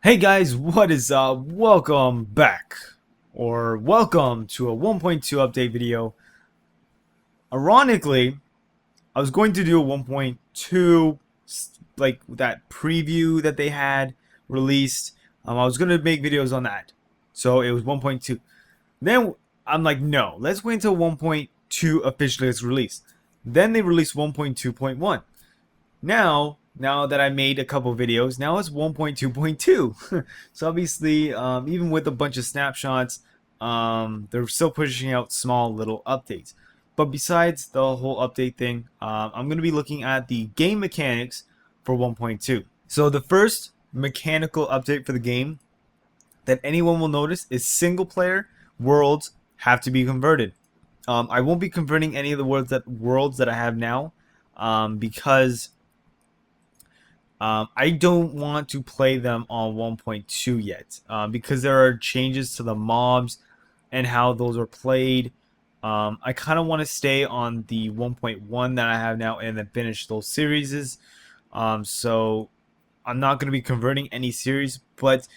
Hey guys, what is up? Welcome back, or welcome to a 1.2 update video. Ironically, I was going to do a 1.2, like that preview that they had released. I was going to make videos on that, so it was 1.2. Then I'm like, no, let's wait until 1.2 officially is released. Then they released 1.2.1. Now that I made a couple videos, now it's 1.2.2. So obviously, even with a bunch of snapshots, they're still pushing out small little updates. But besides the whole update thing, I'm going to be looking at the game mechanics for 1.2. So the first mechanical update for the game that anyone will notice is single player worlds have to be converted. I won't be converting any of the worlds that I have now, because I don't want to play them on 1.2 yet, because there are changes to the mobs and how those are played. I kind of want to stay on the 1.1 that I have now and then finish those series. So I'm not going to be converting any series, but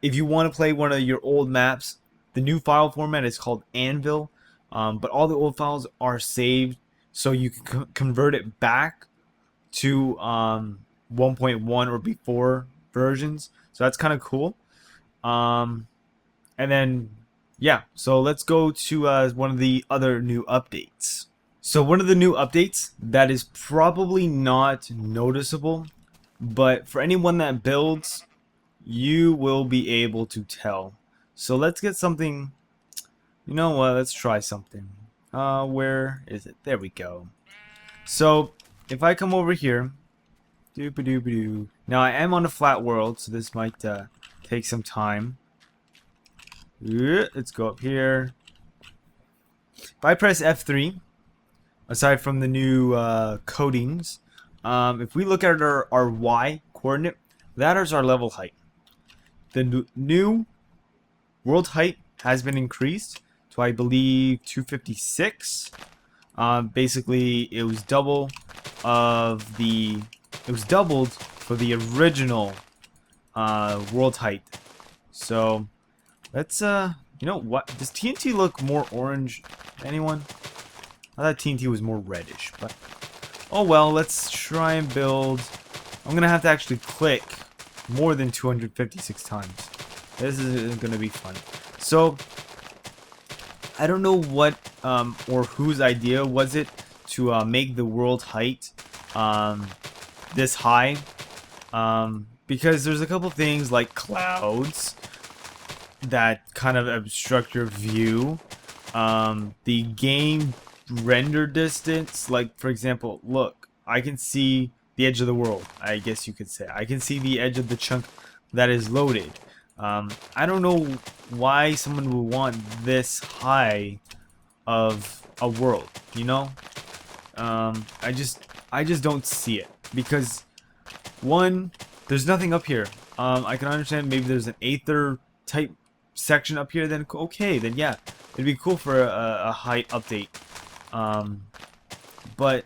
if you want to play one of your old maps, the new file format is called Anvil, but all the old files are saved, so you can convert it back to 1.1 or before versions. So that's kind of cool. And then, yeah, so let's go to one of the other new updates. So one of the new updates that is probably not noticeable, but for anyone that builds, you will be able to tell. So let's get something. You know what? Let's try something. Where is it? There we go. So if I come over here, doop-a-doop-a-doo. Now I am on a flat world, so this might take some time. Let's go up here. If I press F3, aside from the new codings, if we look at our Y coordinate, that is our level height. The new world height has been increased to, I believe, 256. Basically, it was doubled for the original world height. So let's you know what? Does TNT look more orange? Anyone? I thought TNT was more reddish, but oh well. Let's try and build. I'm gonna have to actually click more than 256 times. This is gonna be fun. So I don't know what or whose idea was it to make the world height this high, because there's a couple things like clouds that kind of obstruct your view. The game render distance, like for example, look, I can see the edge of the world, I guess you could say. I can see the edge of the chunk that is loaded. I don't know why someone would want this high of a world, you know? I just don't see it, because one, there's nothing up here. I can understand maybe there's an Aether type section up here, then okay, then yeah, it'd be cool for a height update. But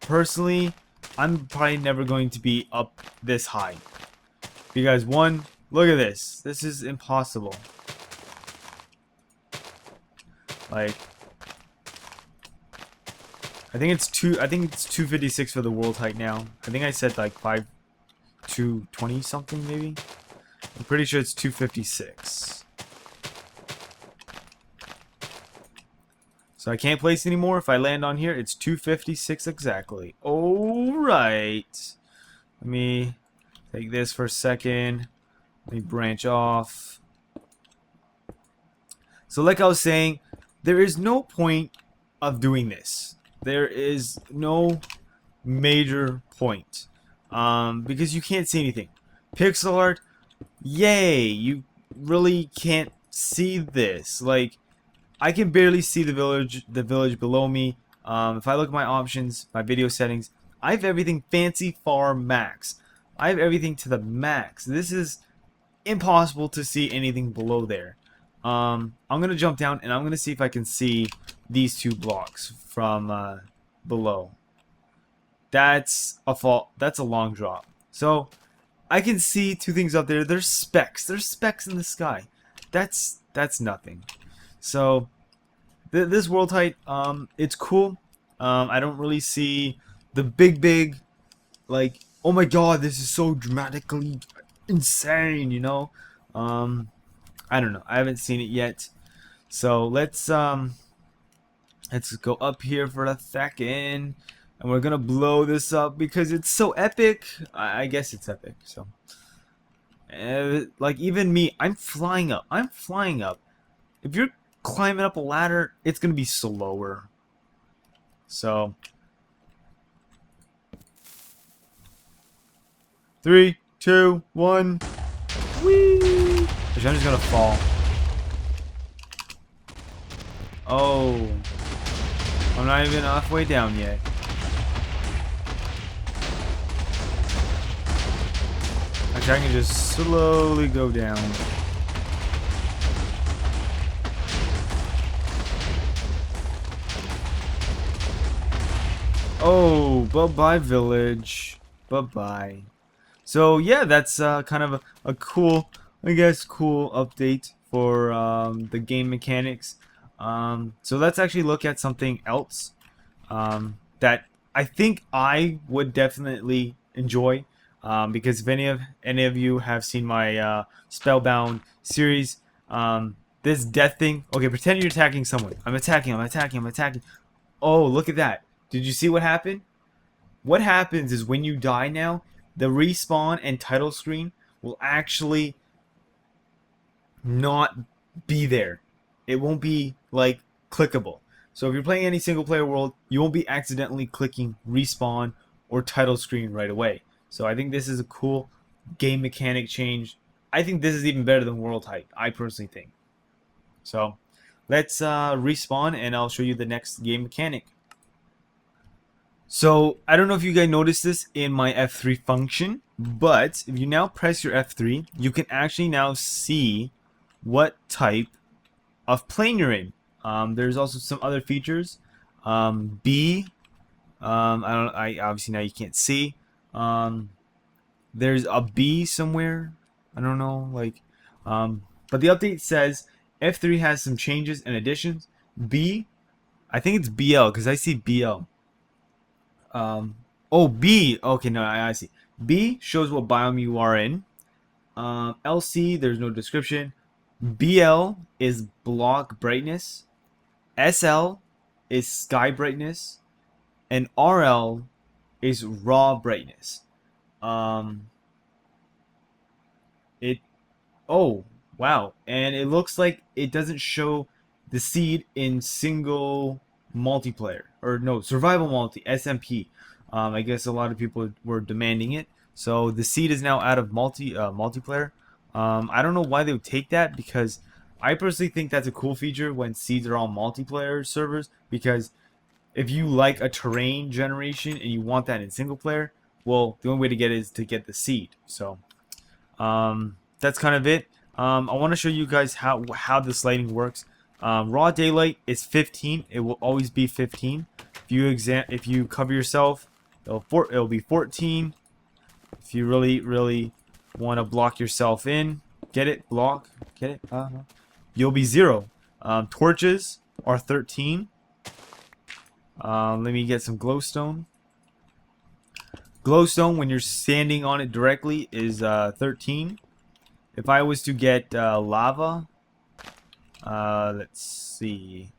personally, I'm probably never going to be up this high, because one, look at this. This is impossible. Like, I think it's 256 for the world height now. I think I said like 220 something maybe. I'm pretty sure it's 256. So I can't place anymore. If I land on here, it's 256 exactly. Alright. Let me take this for a second. Let me branch off. So like I was saying, there is no point of doing this. There is no major point. Because you can't see anything. Pixel art, yay! You really can't see this. Like, I can barely see the village below me. If I look at my options, my video settings, I have everything fancy far max. I have everything to the max. This is impossible to see anything below there. I'm gonna jump down and I'm gonna see if I can see these two blocks from below. That's a long drop. So I can see two things up there. There's specks. There's specks in the sky. That's nothing. So this world height, it's cool. I don't really see the big, like, oh my god, this is so dramatically insane, you know. I don't know. I haven't seen it yet. So let's go up here for a second, and we're gonna blow this up because it's so epic. I guess it's epic. So, like even me, I'm flying up. I'm flying up. If you're climbing up a ladder, it's gonna be slower. So, 3, 2, 1. Whee! I'm just gonna fall. Oh. I'm not even halfway down yet. Actually, I can just slowly go down. Oh, bye-bye village. Bye-bye. So, yeah, that's kind of a cool, I guess, cool update for the game mechanics. So let's actually look at something else that I think I would definitely enjoy, because if any of you have seen my Spellbound series, this death thing. Okay, pretend you're attacking someone. I'm attacking. Oh, look at that! Did you see what happened? What happens is when you die now, the respawn and title screen will actually not be there. It won't be like clickable. So if you're playing any single player world, you won't be accidentally clicking respawn or title screen right away. So I think this is a cool game mechanic change. I think this is even better than world height, I personally think. So let's respawn and I'll show you the next game mechanic. So I don't know if you guys noticed this in my F3 function, but if you now press your F3, you can actually now see what type of plane you're in. There's also some other features. B. I obviously now you can't see. There's a B somewhere. I don't know. Like, but the update says F3 has some changes and additions. B. I think it's BL because I see BL. Oh, B. Okay, no, I see. B shows what biome you are in. LC, there's no description. BL is block brightness. SL is sky brightness. And RL is raw brightness. It. Oh, wow. And it looks like it doesn't show the seed in single multiplayer, or no, survival multi, SMP. I guess a lot of people were demanding it, so the seed is now out of multiplayer. I don't know why they would take that, because I personally think that's a cool feature when seeds are on multiplayer servers, because if you like a terrain generation and you want that in single player, well, the only way to get it is to get the seed. So that's kind of it. I want to show you guys how this lighting works. Raw daylight is 15. It will always be 15. If you cover yourself, it'll be 14. If you really want to block yourself in, get it, you'll be 0. Torches are 13. Let me get some glowstone. Glowstone, when you're standing on it directly, is 13. If I was to get lava, let's see.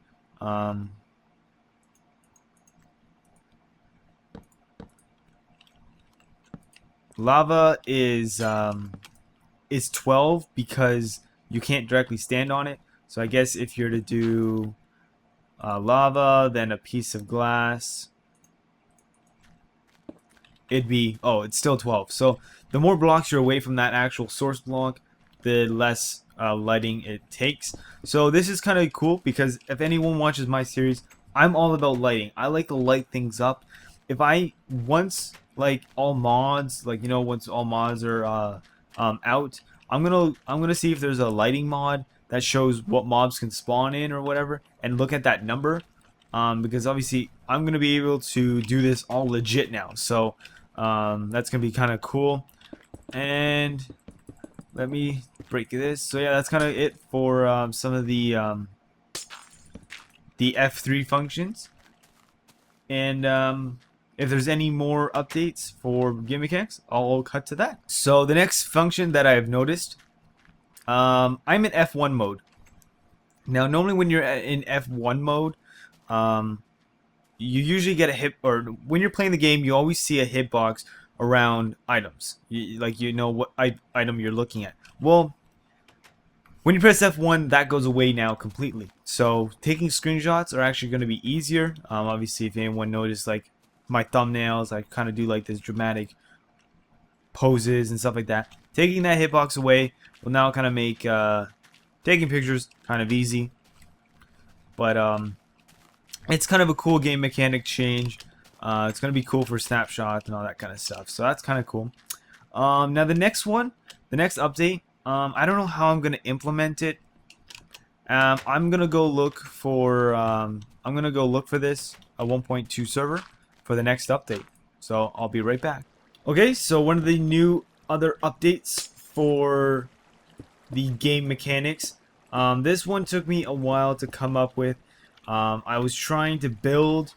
Lava is 12 because you can't directly stand on it. So I guess if you're to do lava, then a piece of glass, it'd be, oh, it's still 12. So the more blocks you're away from that actual source block, the less lighting it takes. So this is kind of cool, because if anyone watches my series, I'm all about lighting. I like to light things up. If I once, like, all mods, like, you know, once all mods are out, I'm gonna see if there's a lighting mod that shows what mobs can spawn in or whatever, and look at that number, because obviously I'm gonna be able to do this all legit now. So that's gonna be kind of cool. And let me break this. So yeah, that's kind of it for some of the F3 functions. And if there's any more updates for game mechanics, I'll cut to that. So the next function that I've noticed, I'm in F1 mode. Now, normally when you're in F1 mode, you usually get a hit, or when you're playing the game, you always see a hitbox around items. Like you know what item you're looking at. Well, when you press F1, that goes away now completely. So taking screenshots are actually going to be easier. Obviously, if anyone noticed, like my thumbnails, I kind of do like this dramatic poses and stuff like that. Taking that hitbox away will now kind of make taking pictures kind of easy. But it's kind of a cool game mechanic change. It's going to be cool for snapshots and all that kind of stuff. So that's kind of cool. Now the next one, the next update, I don't know how I'm going to implement it. I'm going to go look for this, a 1.2 server, for the next update. So I'll be right back. Okay, so one of the new other updates for the game mechanics. This one took me a while to come up with. I was trying to build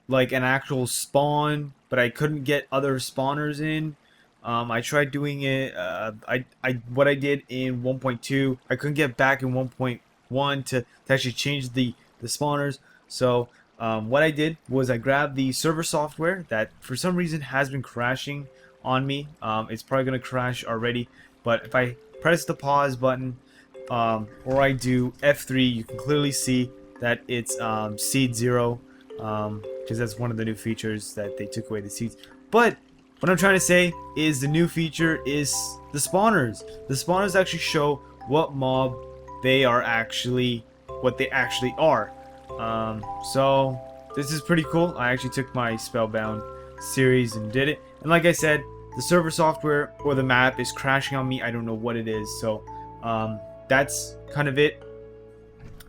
like an actual spawn, but I couldn't get other spawners in. I tried doing it. What I did in 1.2, I couldn't get back in 1.1 to actually change the spawners. So what I did was I grabbed the server software that for some reason has been crashing on me. It's probably gonna crash already, but if I press the pause button or I do F3, you can clearly see that it's seed 0, because that's one of the new features that they took away the seeds. But what I'm trying to say is the new feature is the spawners. The spawners actually show what mob they are actually, what they actually are. So this is pretty cool. I actually took my Spellbound series and did it. And like I said, the server software or the map is crashing on me. I don't know what it is. So that's kind of it.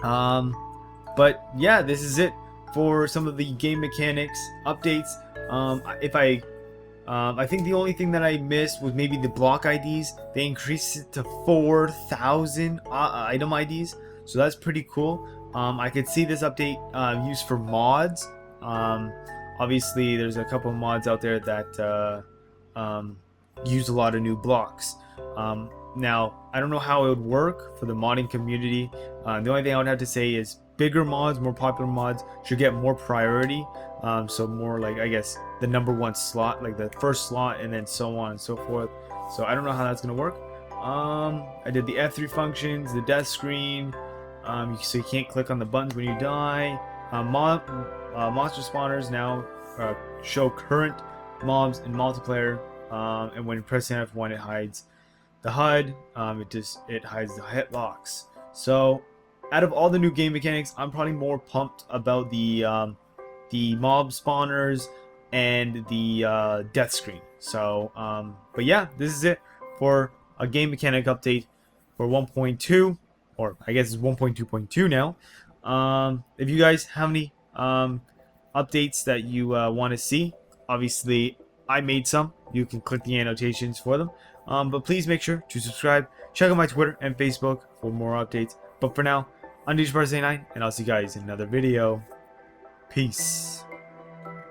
But yeah, this is it for some of the game mechanics updates. I think the only thing that I missed was maybe the block IDs. They increased it to 4,000 item IDs, so that's pretty cool. I could see this update used for mods. Obviously, there's a couple of mods out there that use a lot of new blocks. Now, I don't know how it would work for the modding community. The only thing I would have to say is bigger mods, more popular mods should get more priority. So more like, I guess, the #1 slot, like the first slot, and then so on and so forth. So I don't know how that's gonna work. I did the F3 functions, the death screen, so you can't click on the buttons when you die. Monster spawners now show current mobs in multiplayer, and when pressing F1 it hides the HUD. It hides the hitlocks. So out of all the new game mechanics, I'm probably more pumped about the mob spawners and the death screen. So but yeah, this is it for a game mechanic update for 1.2, or I guess it's 1.2.2 now. If you guys have any updates that you want to see, obviously I made some. You can click the annotations for them. But please make sure to subscribe. Check out my Twitter and Facebook for more updates. But for now, I'm DJ Parsons, and I'll see you guys in another video. Peace.